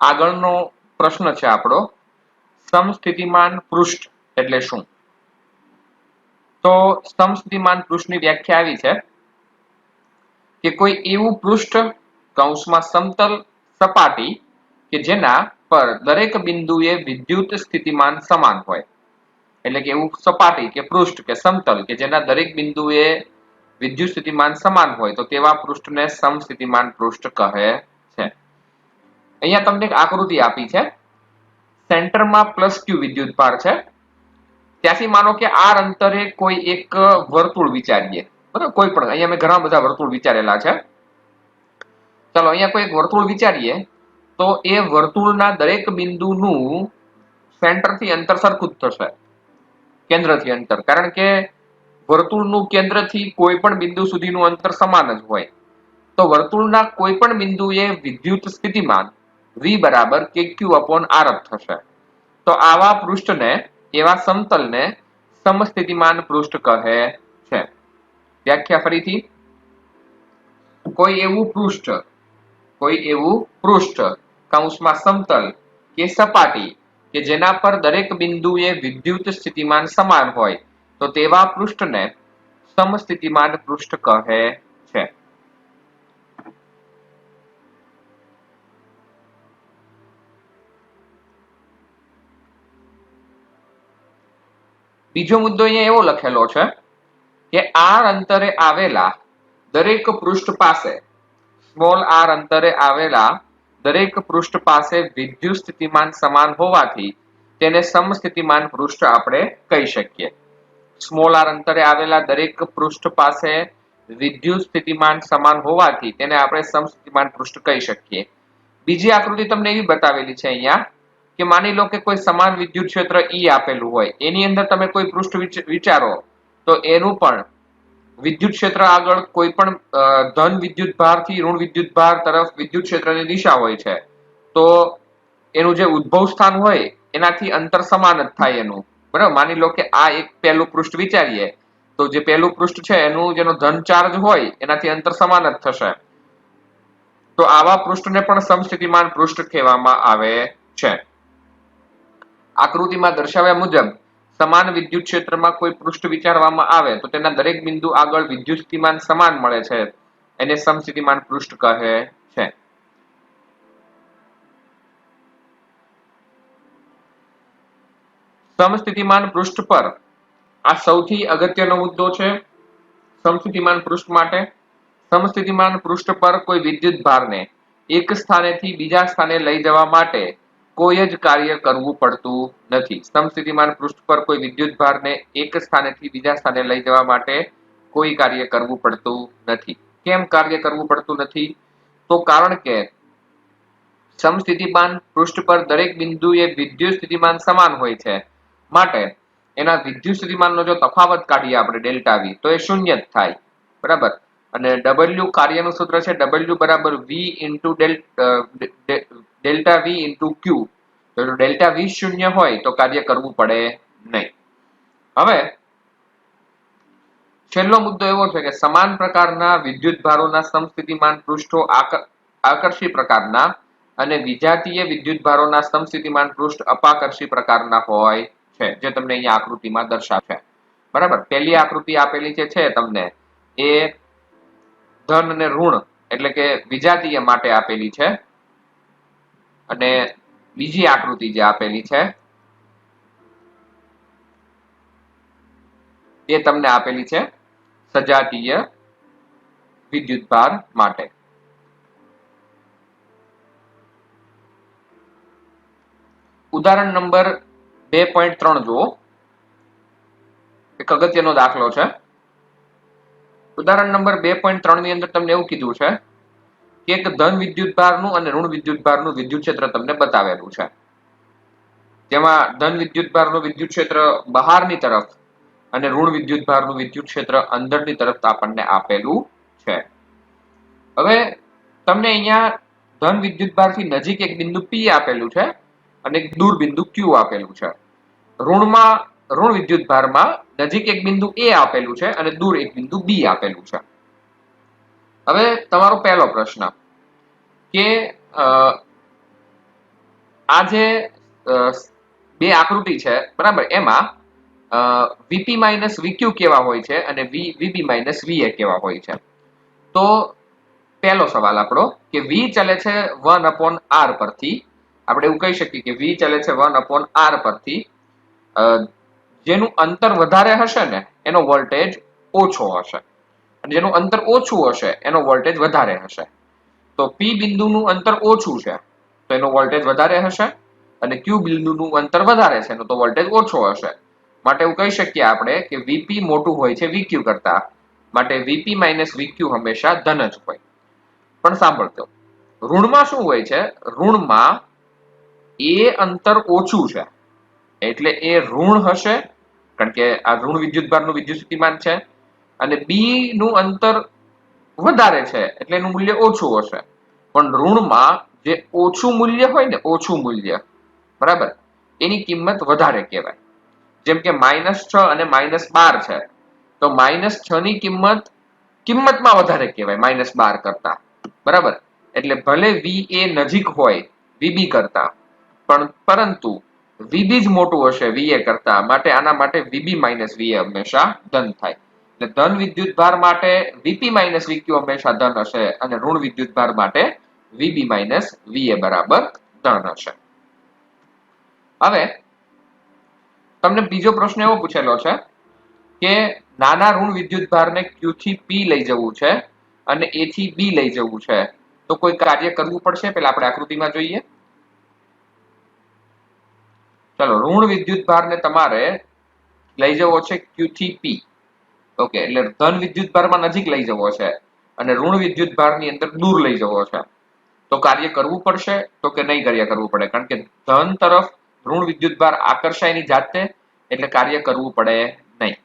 આગળનો પ્રશ્ન છે આપણો, સમસ્થિતિમાન પૃષ્ઠ એટલે શું? તો સમસ્થિતિમાન પૃષ્ઠની વ્યાખ્યા આવી છે કે કોઈ એવું પૃષ્ઠ કૌંસમાં સમતલ સપાટી કે જેના પર દરેક બિંદુએ વિદ્યુત સ્થિતિમાન સમાન હોય. એટલે કે એવું સપાટી કે પૃષ્ઠ કે સમતલ કે જેના દરેક બિંદુએ વિદ્યુત સ્થિતિમાન સમાન હોય તો તેવા પૃષ્ઠને સમસ્થિતિમાન પૃષ્ઠ કહે છે. અહીંયા તમને એક આકૃતિ આપી છે. સેન્ટરમાં +q વિદ્યુતભાર છે. ત્યાંથી માનો કે r અંતરે કોઈ એક વર્તુળ વિચારીએ, બરાબર? કોઈ પણ, અહીંયા મેં ઘણા બધા વર્તુળ વિચારેલા છે. ચાલો અહીંયા કોઈ એક વર્તુળ વિચારીએ તો એ વર્તુળના દરેક બિંદુનું સેન્ટરથી અંતર સરખું જ થશે, કેન્દ્રથી અંતર, કારણ કે વર્તુળનું કેન્દ્રથી કોઈ પણ બિંદુ સુધીનું અંતર સમાન જ હોય. તો વર્તુળના કોઈ પણ બિંદુએ વિદ્યુત સ્થિતિમાન V બરાબર kq/r થશે. તો આવા પૃષ્ઠને, એવા સમતલને સમસ્થિતિમાન પૃષ્ઠ કહે છે. વ્યાખ્યા ફરીથી, કોઈ એવું પૃષ્ઠ કૌંસમાં સમતલ કે સપાટી કે જેના પર દરેક બિંદુએ વિદ્યુત સ્થિતિમાન સમાન હોય તો તેવા પૃષ્ઠને સમસ્થિતિમાન પૃષ્ઠ કહે છે. બીજો મુદ્દો અહીંયા એવો લખેલો છે કે r અંતરે આવેલા દરેક પૃષ્ઠ પાસે, સ્મોલ r અંતરે આવેલા દરેક પૃષ્ઠ પાસે વિદ્યુત સ્થિતિમાન સમાન હોવાથી તેને સમસ્થિતિમાન પૃષ્ઠ આપણે કહી શકીએ. સ્મોલ r અંતરે આવેલા દરેક પૃષ્ઠ પાસે વિદ્યુત સ્થિતિમાન સમાન હોવાથી તેને આપણે સમસ્થિતિમાન પૃષ્ઠ કહી શકીએ. બીજી આકૃતિ તમને એવી બતાવેલી છે અહીંયા કે માની લો કે કોઈ સમાન વિદ્યુત ક્ષેત્ર E આપેલું હોય, એની અંદર તમે કોઈ પૃષ્ઠ વિચારો તો એનું પણ વિદ્યુત ક્ષેત્ર આગળ કોઈ પણ ધન વિદ્યુત ભારથી ઋણ વિદ્યુત ભાર તરફ વિદ્યુત ક્ષેત્રની દિશા હોય છે, તો એનું જે ઉદ્ભવ સ્થાન હોય એનાથી અંતર સમાન જ થાય એનું, બરાબર? માની લો કે આ એક પહેલું પૃષ્ઠ વિચારીએ તો જે પહેલું પૃષ્ઠ છે એનું જેનો ધન ચાર્જ હોય એનાથી અંતર સમાન જ થશે. તો આવા પૃષ્ઠને પણ સમસ્થિતિમાન પૃષ્ઠ કહેવામાં આવે છે. આકૃતિમાં દર્શાવ્યા મુજબ સમાન વિદ્યુત ક્ષેત્રમાં કોઈ પૃષ્ઠ વિચારવામાં આવે તો તેના દરેક બિંદુ આગળ વિદ્યુત સ્થિતિમાન સમાન મળે છે, એને સમસ્થિતિમાન પૃષ્ઠ કહે છે. સમસ્થિતિમાન પૃષ્ઠ પર આ સૌથી અગત્યનો મુદ્દો છે. સમસ્થિતિમાન પૃષ્ઠ માટે સમસ્થિતિમાન પૃષ્ઠ પર કોઈ વિદ્યુત ભારને એક સ્થાનેથી બીજા સ્થાને લઈ જવા માટે કોઈ જ કાર્ય કરવું પડતું નથી. સમસ્થિતિમાન પૃષ્ઠ પર કોઈ વિદ્યુત ભારને એક સ્થાનેથી બીજા સ્થાને લઈ જવા માટે કોઈ કાર્ય કરવું પડતું નથી. કેમ કાર્ય કરવું પડતું નથી? તો કારણ કે સમસ્થિતિમાન પૃષ્ઠ પર દરેક બિંદુએ વિદ્યુત સ્થિતિમાન સમાન હોય છે, માટે એના વિદ્યુત સ્થિતિમાનનો જો તફાવત કાઢીએ આપણે ડેલ્ટા V તો એ શૂન્ય જ થાય, બરાબર? અને W કાર્યનું સૂત્ર છે W બરાબર V into delta V into Q. તો ડેલ્ટા V શૂન્ય હોય તો કાર્ય કરવું પડે નહીં. હવે છેલ્લો મુદ્દો એવો છે કે સમાન પ્રકારના વિદ્યુત ભારોના સમસ્થિતિમાન પૃષ્ઠો આકર્ષી પ્રકારના અને વિજાતીય વિદ્યુત ભારોના સમસ્થિતિમાન પૃષ્ઠ અપાકર્ષી પ્રકારના હોય છે, જે તમને અહીંયા આકૃતિમાં દર્શાવે છે, બરાબર? પહેલી આકૃતિ આપેલી છે તમને એ ધન અને ઋણ એટલે કે વિજાતીય માટે આપેલી છે, અને બીજી આકૃતિ જે આપેલી છે એ તમને આપેલી છે સજાતીય વિદ્યુતભાર માટે. ઉદાહરણ નંબર 2.3 જુઓ. એક અગત્યનો દાખલો છે. ઉદાહરણ નંબર 2.3 ની અંદર તમને એવું કીધું છે કે એક ધન વિદ્યુતભારનું અને ઋણ વિદ્યુતભારનું વિદ્યુત ક્ષેત્ર તમને બતાવેલું છે, જેમાં ધન વિદ્યુતભારનું વિદ્યુત ક્ષેત્ર બહારની તરફ અને ઋણ વિદ્યુતભારનું વિદ્યુત ક્ષેત્ર અંદરની તરફ આપણને આપેલું છે. હવે તમને અહીંયા ધન વિદ્યુતભારથી નજીક એક બિંદુ P આપેલું છે અને એક દૂર બિંદુ Q આપેલું છે. ઋણ વિદ્યુતભારમાં નજીક એક બિંદુ A આપેલું છે અને દૂર એક બિંદુ B આપેલું છે. હવે તમારો પહેલો પ્રશ્ન કે આ જે બે આકૃતિ છે બરાબર, એમાં વીપી માઇનસ વીક્યુ કેવા હોય છે અને વીબી માઇનસ વીએ કેવા હોય છે. તો પહેલો સવાલ આપણો કે વી ચાલે છે 1/r પરથી. આપણે એવું કહી શકીએ કે વી ચાલે છે 1/r પરથી. જેનું અંતર વધારે હશે ને એનો વોલ્ટેજ ઓછો હશે, અને જેનું અંતર ઓછું હશે એનો વોલ્ટેજ વધારે હશે. તો પી બિંદુનું અંતર ઓછું છે તો એનો વોલ્ટેજ વધારે હશે, અને ક્યુ બિંદુનું અંતર વધારે છે તો વોલ્ટેજ ઓછો હશે. માટે એવું કહી શકીએ આપણે કે વીપી મોટું હોય છે વીક્યુ કરતા, માટે વીપી માઇનસ વીક્યુ હંમેશા ધન જ હોય. પણ સાંભળજો, ઋણમાં શું હોય છે? ઋણમાં એ અંતર ઓછું છે એટલે એ ઋણ હશે, કારણ કે આ ઋણ વિદ્યુતભારનું વિદ્યુત સ્થિતિમાન છે. અને બી નું અંતર વધારે છે એટલે એનું મૂલ્ય ઓછું હશે. પણ ઋણમાં જે ઓછું મૂલ્ય હોય ને, ઓછું મૂલ્ય બરાબર, એની કિંમત વધારે કહેવાય. જેમ કે -6 અને -12 છે, તો -6 ની કિંમતમાં વધારે કહેવાય -12 કરતા, બરાબર. એટલે ભલે વી એ નજીક હોય વીબી કરતા, પરંતુ વીબી જ મોટું હશે વીએ કરતા, માટે આના માટે વીબી માઇનસ વીએ હંમેશા ધન થાય. એટલે ધન વિદ્યુત ભાર માટે વીપી માઇનસ વીક્યુ હંમેશા ધન હશે, અને ઋણ વિદ્યુત ભાર માટે વીબી માઇનસ વીએ બરાબર ધન હશે. હવે તમને બીજો પ્રશ્ન એવો પૂછેલો છે કે નાના ઋણ વિદ્યુત ભારને ક્યુ થી પી લઈ જવું છે અને એ થી બી લઈ જવું છે, તો કોઈ કાર્ય કરવું પડશે. પેલા આપણે આકૃતિમાં જોઈએ. ચલો, ઋણ વિદ્યુત ભારને તમારે લઈ જવો છે ક્યુ થી પી. ઓકે, એટલે ધન વિદ્યુત ભારમાં નજીક લઈ જવો છે અને ઋણ વિદ્યુત ભારની અંદર દૂર લઈ જવો છે. તો કાર્ય કરવું પડશે તો કે નહીં કાર્ય કરવું પડે? કારણ કે ધન તરફ ઋણ વિદ્યુત ભાર આકર્ષાય ની જાતે, એટલે કાર્ય કરવું પડે નહીં.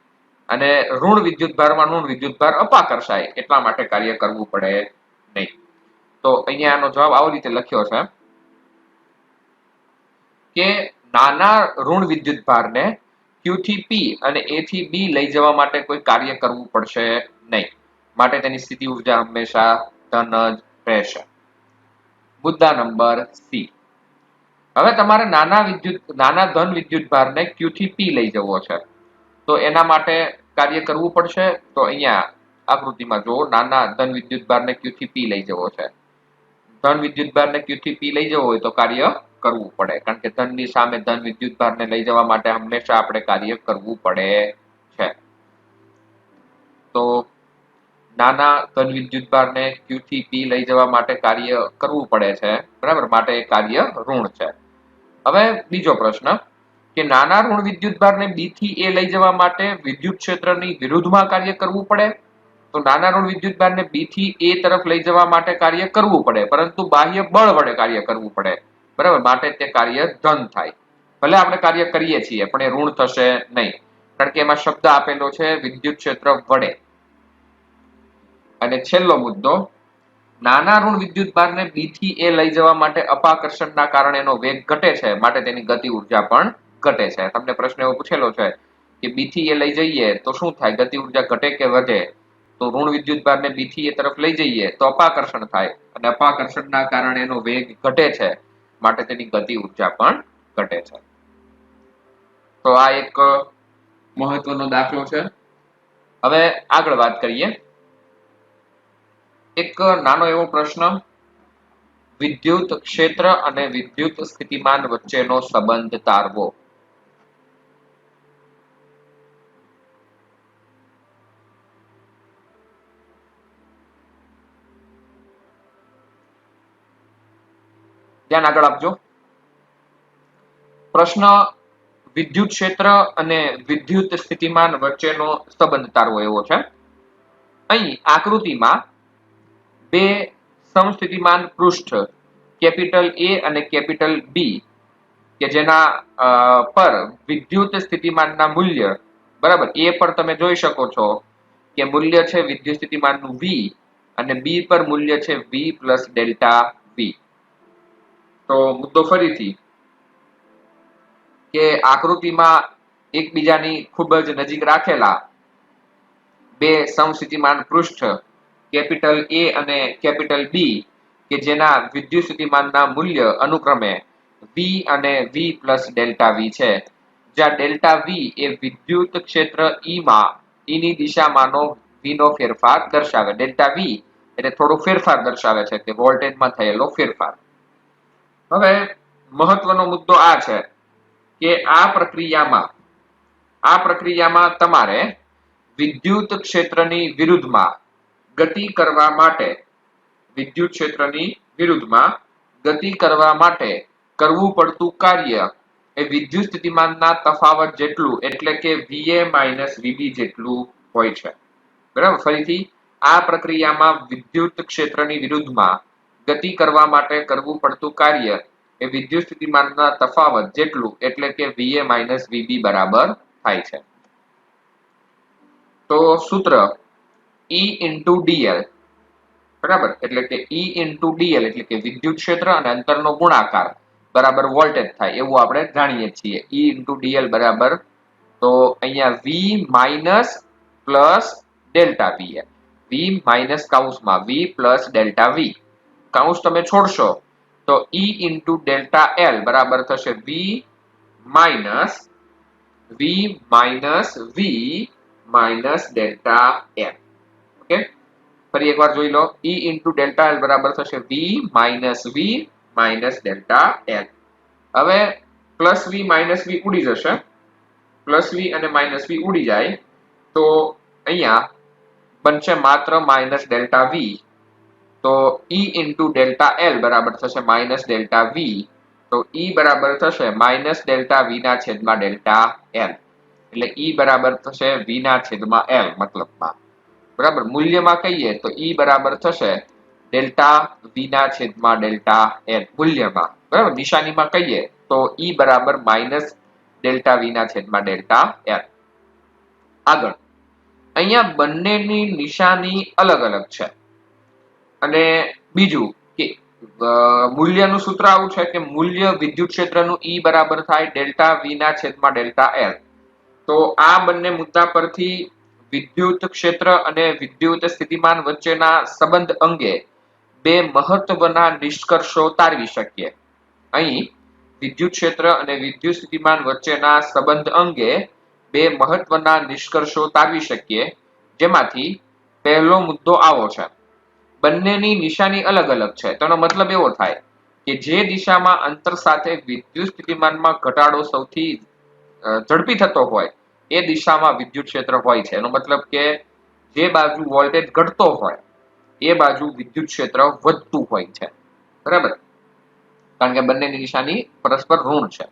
અને ઋણ વિદ્યુત ભારમાં ઋણ વિદ્યુત ભાર અપાકર્ષાય, એટલા માટે કાર્ય કરવું પડે નહીં. તો અહીંયા આનો જવાબ આવી રીતે લખ્યો છે કે નાના ઋણ વિદ્યુત ભારને ક્યુ થી પી અને એ થી બી લઈ જવા માટે કોઈ કાર્ય કરવું પડશે નહીં, માટે તેની સ્થિતિ ઉર્જા હંમેશા ધન જ રહેશે. મુદ્દા નંબર સી. હવે તમારે નાના ધન વિદ્યુત ભારને ક્યુ થી પી લઈ જવો છે, તો એના માટે કાર્ય કરવું પડશે. તો અહીંયા આકૃતિમાં જો નાના ધન વિદ્યુત ભારને ક્યુ થી પી લઈ જવો છે, ધન વિદ્યુત ભારને ક્યુ થી પી લઈ જવો હોય તો કાર્ય કરવું પડે, કારણ કે ધનની સામે ધન વિદ્યુત ભારને લઈ જવા માટે હંમેશા આપણે કાર્ય કરવું પડે છે. તો નાના ધન વિદ્યુત ભારને ક્યુ થી પી લઈ જવા માટે કાર્ય કરવું પડે છે, બરાબર, માટે કાર્ય ઋણ છે. હવે બીજો પ્રશ્ન કે નાના ઋણ વિદ્યુત ભારને બી થી એ લઈ જવા માટે વિદ્યુત ક્ષેત્રની વિરુદ્ધમાં કાર્ય કરવું પડે. તો નાના ઋણ વિદ્યુત ભારને બી થી એ તરફ લઈ જવા માટે કાર્ય કરવું પડે, પરંતુ બાહ્ય બળ વડે કાર્ય કરવું પડે, બરાબર, માટે તે કાર્ય ધન થાય. ભલે આપણે કાર્ય કરીએ છીએ પણ એ ઋણ થશે નહીં, કારણ કે એમાં શબ્દ આપેલો છે વિદ્યુત ક્ષેત્ર વડે. અને છેલ્લો મુદ્દો, નાના ઋણ વિદ્યુત ભારને બી થી એ લઈ જવા માટે અપાકર્ષણના કારણે એનો વેગ ઘટે છે, માટે તેની ગતિ ઉર્જા પણ ઘટે છે. તમને પ્રશ્ન એવો પૂછેલો છે કે બી થી એ લઈ જઈએ તો શું થાય, ગતિ ઉર્જા ઘટે કે વધે? તો ઋણ વિદ્યુત ભારને બી થી એ તરફ લઈ જઈએ તો અપાકર્ષણ થાય, અને અપાકર્ષણના કારણે એનો વેગ ઘટે છે, માટે તેની ગતિ ઉર્જા પણ ઘટે છે. તો આ એક મહત્વનો દાખલો છે. હવે આગળ વાત કરીએ. એક નાનો એવો પ્રશ્ન, વિદ્યુત ક્ષેત્ર અને વિદ્યુત સ્થિતિમાન વચ્ચેનો સંબંધ તારવો. ધ્યાન આગળ આપજો. પ્રશ્ન વિદ્યુત ક્ષેત્ર અને વિદ્યુત સ્થિતિમાન વચ્ચેનો સંબંધ તારવો એવો છે. અહીં આકૃતિમાં બે સમસ્થિતિમાન પૃષ્ઠ કેપિટલ એ અને કેપિટલ બી, કે જેના પર વિદ્યુત સ્થિતિમાનના મૂલ્ય, બરાબર, એ પર તમે જોઈ શકો છો કે મૂલ્ય છે વિદ્યુત સ્થિતિમાનનું વી, અને બી પર મૂલ્ય છે વી પ્લસ ડેલ્ટા વી. તો મુદ્દો ફરીથી કે આકૃતિમાં એકબીજાની ખૂબ જ નજીક રાખેલા બે સમસ્થિતિમાન પૃષ્ઠ કેપિટલ એ અને કેપિટલ બી, કે જેના વિદ્યુત સ્થિતિમાનના મૂલ્ય અનુક્રમે વી અને વી પ્લસ ડેલ્ટા વી છે, જ્યાં ડેલ્ટા વી એ વિદ્યુત ક્ષેત્ર ઈ માં ઈ ની દિશામાંનો વી નો ફેરફાર દર્શાવે. ડેલ્ટા વી એટલે થોડો ફેરફાર દર્શાવે છે કે વોલ્ટેજમાં થયેલો ફેરફાર. હવે મહત્વનો મુદ્દો આ છે કે આ પ્રક્રિયામાં તમારે વિદ્યુત ક્ષેત્રની વિરુદ્ધમાં ગતિ કરવા માટે કરવું પડતું કાર્ય એ વિદ્યુત સ્થિતિમાનના તફાવત જેટલું એટલે કે VA - VB જેટલું હોય છે. બરાબર. ફરીથી આ પ્રક્રિયામાં વિદ્યુત ક્ષેત્રની વિરુદ્ધમાં ગતિ કરવા માટે કરવું પડતું કાર્ય એ વિદ્યુત સ્થિતિમાનના તફાવત જેટલું એટલે કે VA - VB બરાબર થાય છે. તો સૂત્ર E into dl બરાબર, એટલે કે E into dl એટલે કે વિદ્યુત ક્ષેત્ર અને અંતરનો ગુણાકાર બરાબર વોલ્ટેજ થાય એવું આપણે જાણીએ છીએ. E into dl બરાબર, તો અહીંયા V minus plus delta VL, V minus કૌંસમાં V પ્લસ ડેલ્ટા V, કૌંસ તમે છોડશો તો E into ડેલ્ટા L બરાબર થશે V minus V minus delta L. Okay, ફરી એકવાર જોઈ લો. E into ડેલ્ટા L બરાબર થશે V માઇનસ ડેલ્ટા L. હવે પ્લસ V માઇનસ V ઉડી જશે, પ્લસ V અને માઇનસ V ઉડી જાય તો અહીંયા બનશે માત્ર માઇનસ ડેલ્ટા V. તો E into ડેલ્ટા L બરાબર થશે માઇનસ ડેલ્ટા V. તો E બરાબર થશે માઇનસ ડેલ્ટા V ના છેદમાં ડેલ્ટા L. એટલે E બરાબર થશે V ના છેદમાં L મતલબમાં. બરાબર, મૂલ્યમાં કહીએ તો E બરાબર થશે ડેલ્ટા V ના છેદમાં ડેલ્ટા L મૂલ્યમાં. બરાબર, નિશાનીમાં કહીએ તો E બરાબર માઇનસ ડેલ્ટા V ના છેદમાં ડેલ્ટા L. આગળ અહીંયા બંનેની નિશાની અલગ અલગ છે. અને બીજું કે મૂલ્યનું સૂત્ર આવું છે કે મૂલ્ય વિદ્યુત ક્ષેત્રનું E બરાબર થાય ડેલ્ટા V ના છેદમાં ડેલ્ટા L. તો આ બંને મુદ્દા પરથી વિદ્યુત ક્ષેત્ર અને વિદ્યુત સ્થિતિમાન વચ્ચેના સંબંધ અંગે બે મહત્વના નિષ્કર્ષો તારવી શકીએ. અહીં વિદ્યુત ક્ષેત્ર અને વિદ્યુત સ્થિતિમાન વચ્ચેના સંબંધ અંગે બે મહત્વના નિષ્કર્ષો તારવી શકીએ, જેમાંથી પહેલો મુદ્દો આવો છે. બંનેની નિશાની અલગ અલગ છે. તેનો મતલબ એવો થાય કે જે દિશામાં અંતર સાથે વિદ્યુત સ્થિતિમાનમાં ઘટાડો સૌથી ઝડપી થતો હોય એ દિશામાં વિદ્યુત ક્ષેત્ર હોય છે. એનો મતલબ કે જે બાજુ વોલ્ટેજ ઘટતો હોય એ બાજુ વિદ્યુત ક્ષેત્ર વધતું હોય છે. બરાબર, કારણ કે બંનેની નિશાની પરસ્પર ઋણ છે.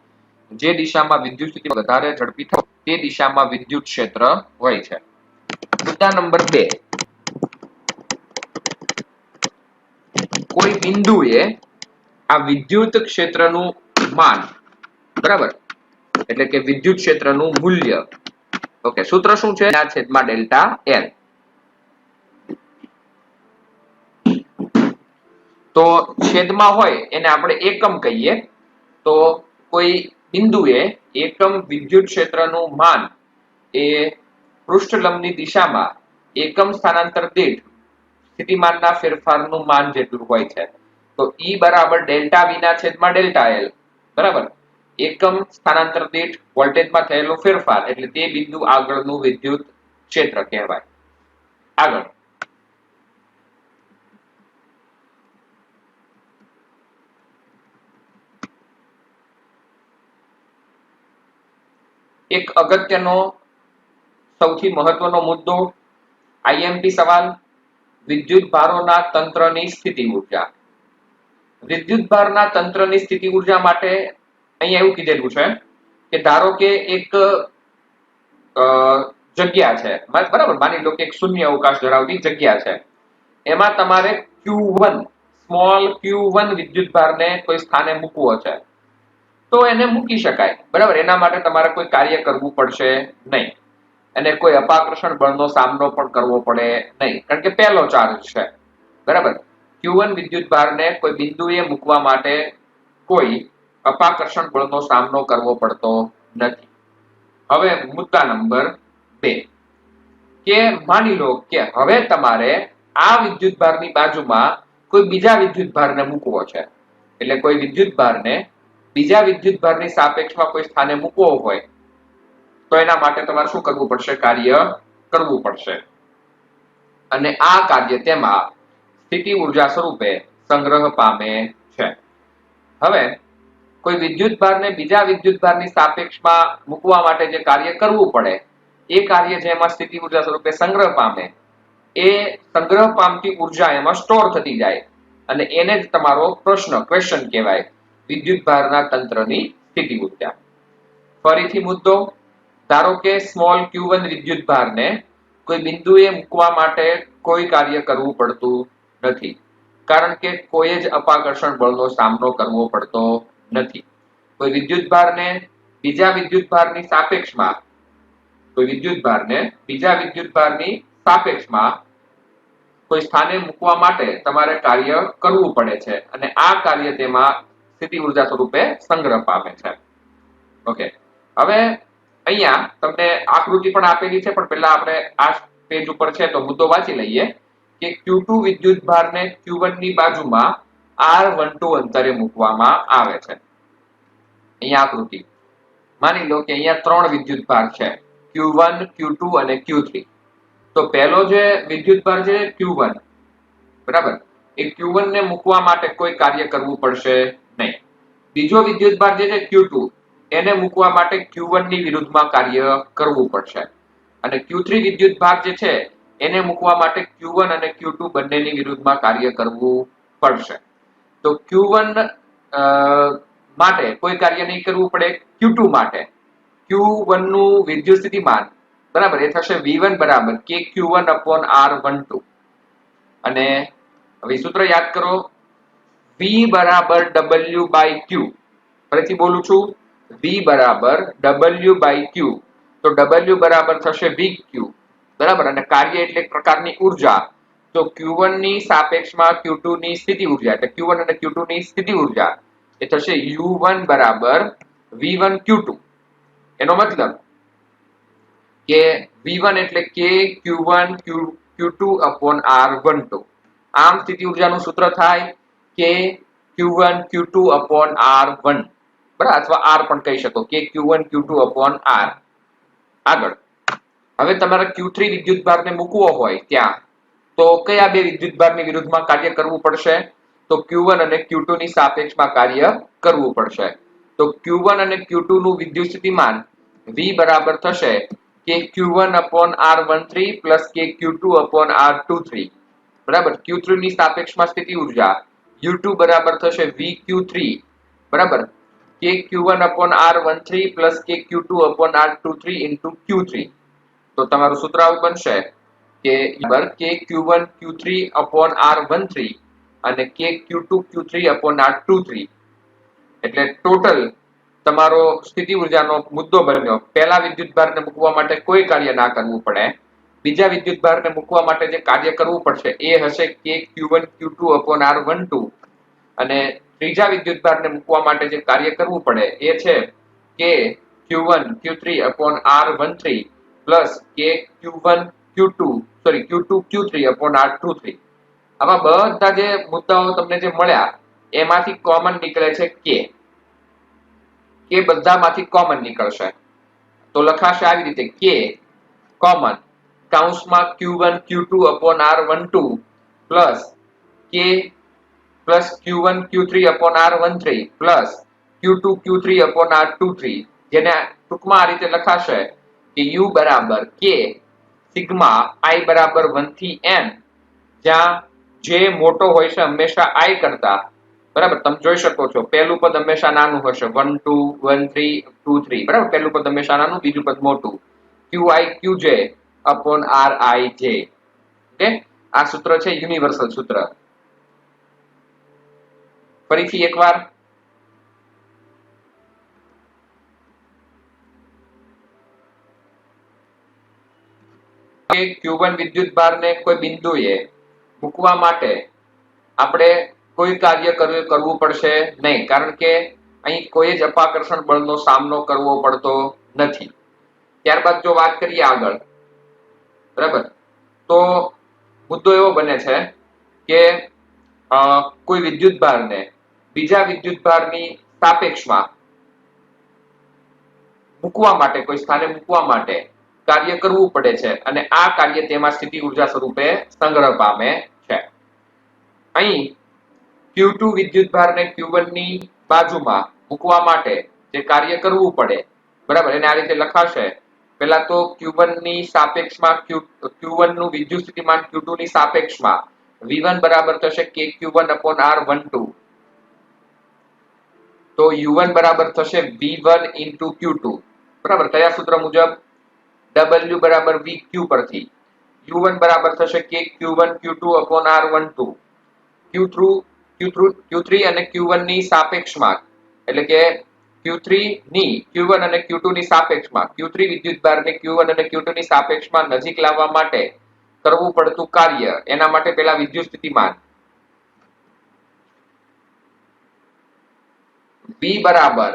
જે દિશામાં વિદ્યુત સ્થિતિ વધારે ઝડપી થાય તે દિશામાં વિદ્યુત ક્ષેત્ર હોય છે. મુદ્દા નંબર 2, કોઈ બિંદુએ આ વિદ્યુત ક્ષેત્રનું માન, બરાબર, એટલે કે વિદ્યુત ક્ષેત્રનું મૂલ્ય, ઓકે, સૂત્ર શું છે? ના છેદમાં ડેલ્ટા L. તો છેદમાં હોય એને આપણે એકમ કહીએ. તો કોઈ બિંદુએ એકમ વિદ્યુત ક્ષેત્રનું માન એ પૃષ્ઠલંબની દિશામાં એકમ સ્થાનાંતર દીઠ સ્થિતિમાનના ફેરફારનું માન જેટલું હોય છે. તો E બરાબર ડેલ્ટા V ના છેદમાં ડેલ્ટા L. બરાબર, એકમ સ્થાનાંતર દીઠ વોલ્ટેજમાં થયેલો ફેરફાર એટલે તે બિંદુ આગળનું વિદ્યુત ક્ષેત્ર કહેવાય. આગળ એક અગત્યનો સૌથી મહત્વનો મુદ્દો, IMP સવાલ, વિદ્યુત ભારોના તંત્રની સ્થિતિ ઊર્જા. વિદ્યુત ભારના તંત્રની સ્થિતિ ઊર્જા માટે અહીંયા એવું કીધેલું છે કે ધારો કે એક જગ્યા છે, બરાબર, માની લો કે એક શૂન્ય અવકાશ ધરાવતી જગ્યા છે. એમાં તમારે Q1 સ્મોલ Q1 વિદ્યુત ભારને કોઈ સ્થાને મૂકવો છે તો એને મૂકી શકાય. બરાબર, એના માટે તમારે કોઈ કાર્ય કરવું પડશે નહીં અને કોઈ અપાકર્ષણ બળનો સામનો પણ કરવો પડે નહીં, કારણ કે પહેલો ચાર્જ છે. બરાબર, Q1 વિદ્યુત ભારને કોઈ બિંદુએ મૂકવા માટે કોઈ અપાકર્ષણ બળનો સામનો કરવો પડતો નથી. હવે મુદ્દા નંબર 2 કે માની લો કે હવે તમારે આ વિદ્યુત ભારની બાજુમાં કોઈ બીજા વિદ્યુત ભારને મૂકવો છે. એટલે કોઈ વિદ્યુત ભારને બીજા વિદ્યુત ભારની સાપેક્ષમાં કોઈ સ્થાને મૂકવો હોય તો એના માટે તમારે શું કરવું પડશે? કાર્ય કરવું પડશે અને આ કાર્ય તેમાં સ્થિતિ ઉર્જા સ્વરૂપે સંગ્રહ પામે છે. હવે કોઈ વિદ્યુત ભારને બીજા વિદ્યુત ભારની સાપેક્ષમાં મૂકવા માટે જે કાર્ય કરવું પડે એ કાર્ય જેમાં સ્થિતિ ઉર્જા સ્વરૂપે સંગ્રહ પામે એ સંગ્રહ પામતી ઉર્જા એમાં સ્ટોર થતી જાય અને એને જ તમારો ક્વેશ્ચન કહેવાય, વિદ્યુત ભારના તંત્રની સ્થિતિ ઉર્જા. ફરીથી મુદ્દો, ધારો કે સ્મોલ q1 વિદ્યુત ભારને કોઈ બિંદુએ મૂકવા માટે કોઈ કાર્ય કરવું પડતું નથી, કારણ કે કોઈ જ અપાકર્ષણ બળનો સામનો કરવો પડતો નથી. કોઈ વિદ્યુત ભારને બીજા વિદ્યુત ભારની સાપેક્ષમાં કોઈ સ્થાને મૂકવા માટે તમારે કાર્ય કરવું પડે છે અને આ કાર્ય તેમાં સ્થિતિ ઉર્જા સ્વરૂપે સંગ્રહ પામે છે. ઓકે, હવે અહીંયા તમને આકૃતિ પણ આપેલી છે, પણ પહેલા આપણે આ પેજ ઉપર છે તો મુદ્દો વાંચી લઈએ કે Q2 વિદ્યુત ભારને Q1 ની બાજુમાં R12 અંતરે મૂકવામાં આવે છે. અહીંયા આકૃતિ માની લો કે અહીંયા ત્રણ વિદ્યુત ભાર છે, Q1, Q2 અને Q3. તો પહેલો જે વિદ્યુત ભાર છે Q1, બરાબર, એ Q1 ને મૂકવા માટે કોઈ કાર્ય કરવું પડશે નહીં. બીજો વિદ્યુત ભાર જે છે Q2, એને મૂકવા માટે Q1 ની વિરુદ્ધમાં કાર્ય કરવું પડશે અને Q3 વિદ્યુત ભાર જે છે એને મૂકવા માટે Q1 અને Q2 બંનેની વિરુદ્ધમાં કાર્ય કરવું પડશે. તો Q1 માટે કોઈ કાર્ય નહીં કરવું પડે, Q2 માટે Q1 નું વિદ્યુત સ્થિતિમાન, બરાબર, એ થશે V1 બરાબર KQ1/R12 અને હવે સૂત્ર યાદ કરો, V બરાબર W/Q. ફરીથી બોલું છું, V બરાબર W/Q. તો W બરાબર થશે VQ, બરાબર, અને કાર્ય એટલે એક પ્રકારની ઉર્જા. તો Q1 ની સાપેક્ષમાં Q2 ની સ્થિતિ ઉર્જા, એટલે Q1 અને Q2 ની સ્થિતિ ઉર્જા એ થશે U1 બરાબર V1 Q2. એનો મતલબ કે V1 એટલે KQ1 Q2/R12. આમ સ્થિતિ ઉર્જાનું સૂત્ર થાય KQ1 Q2/R1, બરાબર, અથવા R પણ કહી શકો, KQ1 Q2/R. આગળ હવે તમારે Q3 વિદ્યુત ભારને મૂકવો હોય ત્યાં તો કયા બે વિદ્યુત ભારની વિરુદ્ધમાં કાર્ય કરવું પડશે? તો Q1 અને Q2 ની સાપેક્ષમાં કાર્ય કરવું પડશે. તો Q1 અને Q2 નું વિદ્યુત સ્થિતિમાન V બરાબર થશે KQ1/R13 KQ2/R23, બરાબર. Q3 ની સાપેક્ષમાં સ્થિતિ ઉર્જા U2 બરાબર થશે VQ3, બરાબર, KQ1/R13 KQ2/R23 into Q3. તો તમારું સૂત્ર આવું બનશે કે KQ1 Q3/R13 અને KQ2 Q3/R23. એટલે ટોટલ તમારો સ્થિતિ ઉર્જાનો મુદ્દો બન્યો, પહેલા વિદ્યુત ભારને મૂકવા માટે કોઈ કાર્ય ના કરવું પડે, બીજા વિદ્યુત ભારને મૂકવા માટે જે કાર્ય કરવું પડશે એ હશે KQ1 Q2/R12 અને ત્રીજા વિદ્યુત ભારને મૂકવા માટે જે કાર્ય કરવું પડે એ છે KQ1 Q3/R13 plus KQ1 Q2 Q3/R23. આવા બધા જે મુદ્દાઓ તમને જે મળ્યા એમાંથી કોમન નીકળે છે કે બધામાંથી કોમન નીકળશે. તો લખાશે આવી રીતે K કોમન કૌંસમાં Q1 Q2/R12 plus K plus Q1 Q3/R13 plus Q2 Q3/R23, જેને ટૂંકમાં આ રીતે લખાશે કે U બરાબર K સિગ્મા I બરાબર 1 થી n, જ્યાં જે મોટો હોય છે હંમેશા I કરતા, બરાબર. તમે જોઈ શકો છો પહેલું પદ હંમેશા નાનું હશે, 1 2 1 3 2 3, બરાબર. પહેલું પદ હંમેશા નાનું, બીજું પદ મોટું, QI/QJ/RIJ. ઓકે, આ સૂત્ર છે યુનિવર્સલ સૂત્ર. ફરીથી એકવાર Q1 વિદ્યુત ભારને કોઈ બિંદુએ મૂકવા માટે આપણે કોઈ કાર્ય કરવું પડશે નહીં, કારણ કે અહીં કોઈ જ અપાકર્ષણ બળનો સામનો કરવો પડતો નથી. ત્યારબાદ જો વાત કરીએ આગળ, બરાબર, તો મુદ્દો એવો બને છે કે કોઈ વિદ્યુત ભારને બીજા વિદ્યુત ભારની સાપેક્ષમાં મૂકવા માટે, કોઈ સ્થાને મૂકવા માટે કાર્ય કરવું પડે છે અને આ કાર્ય તેમાં સ્થિતિ ઉર્જા સ્વરૂપે સંગ્રહ પામે છે. અહીં Q2 વિદ્યુતભારને Q1 ની બાજુમાં મૂકવા માટે જે કાર્ય કરવું પડે, બરાબર, એને આ રીતે લખાશે. પહેલા તો Q1 ની સાપેક્ષમાં Q1 નું વિદ્યુત સ્થિતિમાન Q2 ની સાપેક્ષમાં V1 બરાબર થશે K Q1/R12. તો U1 બરાબર થશે V1 * Q2, બરાબર. કયા સૂત્ર મુજબ? W બરાબર VQ પરથી U1 બરાબર થશે K Q1/Q2/R12. Q3 અને Q1 ની સાપેક્ષમાં, એટલે કે Q3 ની Q1 અને Q2 ની સાપેક્ષમાં Q3 વિદ્યુતભારને Q1 અને Q2 ની સાપેક્ષમાં નજીક લાવવા માટે કરવું પડતું કાર્ય, એના માટે પેલા વિદ્યુત સ્થિતિમાન V બરાબર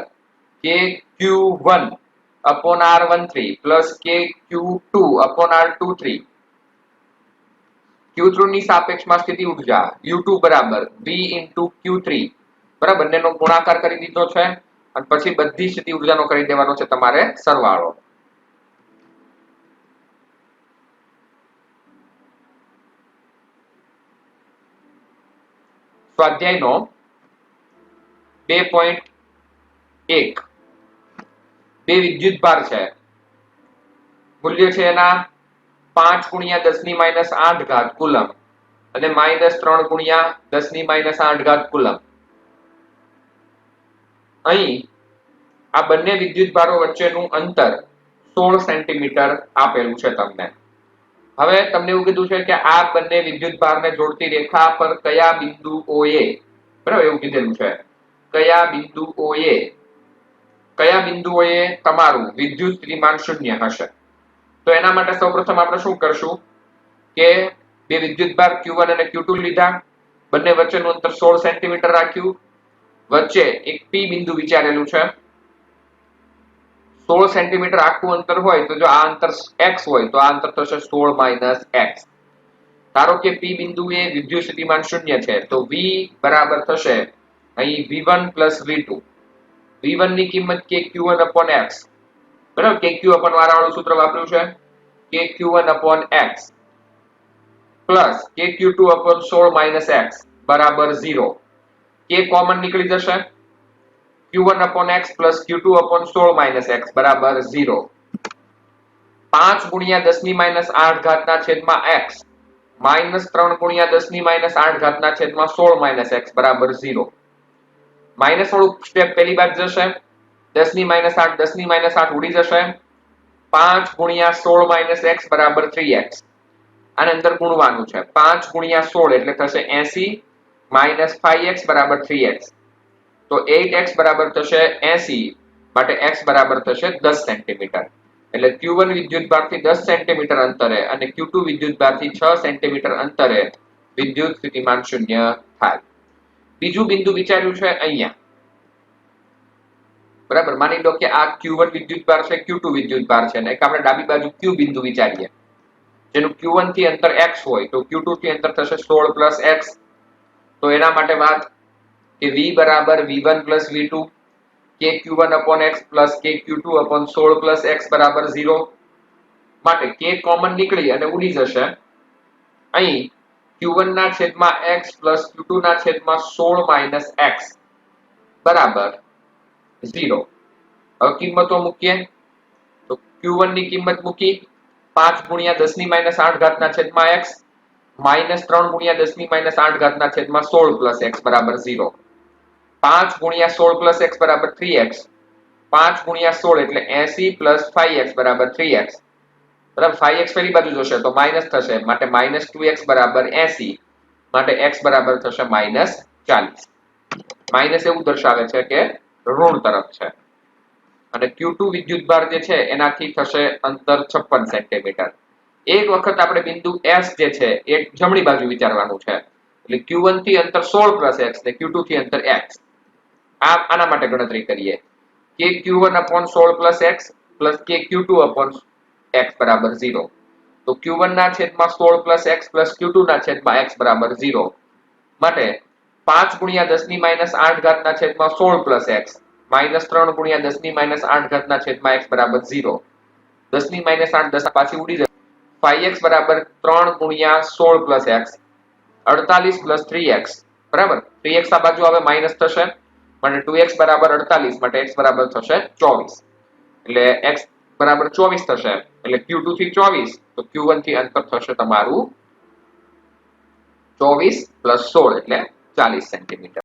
KQ1/R13 પ્લસ KQ2/R23. Q3 ની સાપેક્ષમાં સ્થિતિ ઉર્જા U2 બરાબર V * Q3, બરાબર, બંનેનો ગુણાકાર કરી દીધો છે અને પછી બધી સ્થિતિ ઉર્જાનો કરી દેવાનો છે તમારે સરવાળો. સ્વાધ્યાયનો 2.1 બે વિદ્યુતભાર છે, મૂલ્ય છે એના 5 × 10⁻8 કુલમ અને -3 × 10⁻8 કુલમ. અહીં આ બંને વિદ્યુતભારો વચ્ચેનું અંતર 16 સેન્ટીમીટર આપેલું છે તમને. હવે તમને એવું કીધું છે કે આ બંને વિદ્યુતભારને જોડતી રેખા પર કયા બિંદુઓએ, બરાબર, એવું કીધેલું છે, કયા બિંદુઓએ તમારું વિદ્યુત સ્થિતિમાન શૂન્ય હશે. તો એના માટે સૌપ્રથમ આપણે શું કરશું કે બે વિદ્યુતભાર Q1 અને Q2 લીધા, બંને વચ્ચેનું અંતર 16 સેન્ટીમીટર રાખ્યું, વચ્ચે એક P બિંદુ વિચારેલું છે. 16 સેન્ટીમીટર આખું અંતર હોય તો જો આ અંતર x હોય તો આ અંતર થશે 16 - x. ધારો કે P બિંદુએ વિદ્યુત સ્થિતિમાન શૂન્ય છે, તો V બરાબર થશે અહીં V1 + V2. V1 ની કિંમત KQ1/x, બરાબર, KQ/R વાળું સૂત્ર વાપર્યું છે, KQ1/x પ્લસ KQ2/16 - x બરાબર 0. K કોમન નીકળી જશે, Q1/x પ્લસ Q2/16 - x બરાબર 0. 5 × 10⁻8 ના છેદમાં x -3 × 10⁻8 ના છેદમાં 16 - x બરાબર 0. માઇનસ વાળું સ્ટેપ પહેલી બાદ જશે, 10⁻8 10⁻8 ઉડી જશે, 5 × 16 - x બરાબર 3x. આને અંદર ગુણવાનું છે, 5 × 16 એટલે થશે 80 - 5x બરાબર 3x. તો 8x બરાબર થશે 80, માટે x બરાબર થશે 10 સેન્ટીમીટર. એટલે Q1 વિદ્યુતભારથી 10 સેન્ટીમીટર અંતરે અને Q2 વિદ્યુતભારથી 6 સેન્ટીમીટર અંતરે વિદ્યુત સ્થિતિમાન શૂન્ય થાય. બીજું બિંદુ વિચાર્યું છે અહીંયા, બરાબર. માની લો કે આ Q1 વિદ્યુતભાર છે, Q2 વિદ્યુતભાર છે, ને એક આપણે ડાબી બાજુ Q બિંદુ વિચારીએ, જેનું Q1 થી અંતર x હોય તો Q2 થી અંતર થશે 16 + x. તો એના માટે વાત કે V બરાબર V1 + V2 KQ1/x plus KQ2/16 + x બરાબર 0. માટે K કોમન નીકળી અને ઉડી જશે. અહીં Q1 ના છેદમાં x પ્લસ Q2 ના છેદમાં 16 - x બરાબર 0. હવે કિંમતો મૂકીએ તો Q1 ની કિંમત મૂકી 5 × 10⁻8 ના છેદમાં x -3 × 10⁻8 ના છેદમાં 16 + x બરાબર 0. 5 × 16 + x બરાબર 3x. 5 × 16 એટલે 80 + 5x બરાબર 3x. બરાબર, 5x પેલી બાજુ જશે તો માઈનસ થશે, માટે -2x બરાબર 80, માટે x બરાબર થશે -40. માઈનસ એવું દર્શાવે છે કે ઋણ તરફ છે. અને Q2 વિદ્યુતભાર જે છે એનાથી થશે અંતર 56 સેન્ટીમીટર. એક વખત આપણે બિંદુ S જે છે એ જમણી બાજુ વિચારવાનું છે, એટલે Q1 થી અંતર 16 + x ને Q2 થી અંતર x. આના માટે ગણતરી કરીએ, KQ1/16 + x પ્લસ KQ2/x બરાબર 0. તો Q1 ના છેદમાં 16 + x પ્લસ Q2 ના છેદમાં x બરાબર 0. માટે 5 ગુણ્યા 10 ની -8 ઘાતના છેદમાં 16 પ્લસ x -3 ગુણ્યા 10 ની -8 ઘાતના છેદમાં x બરાબર 0. 10 ની -8 10 પાછી ઉડી જશે. 5x બરાબર 3 ગુણ્યા 16 પ્લસ x 48 પ્લસ 3x બરાબર. 3x આ બાજુ આવે માઈનસ થશે અને 2x બરાબર 48 માટે x બરાબર થશે 24. એટલે x બરાબર 24 થશે. એટલે q2 થી 24 તો q1 થી અંતર થશે તમારું 24 + 16 એટલે 40 સેન્ટીમીટર.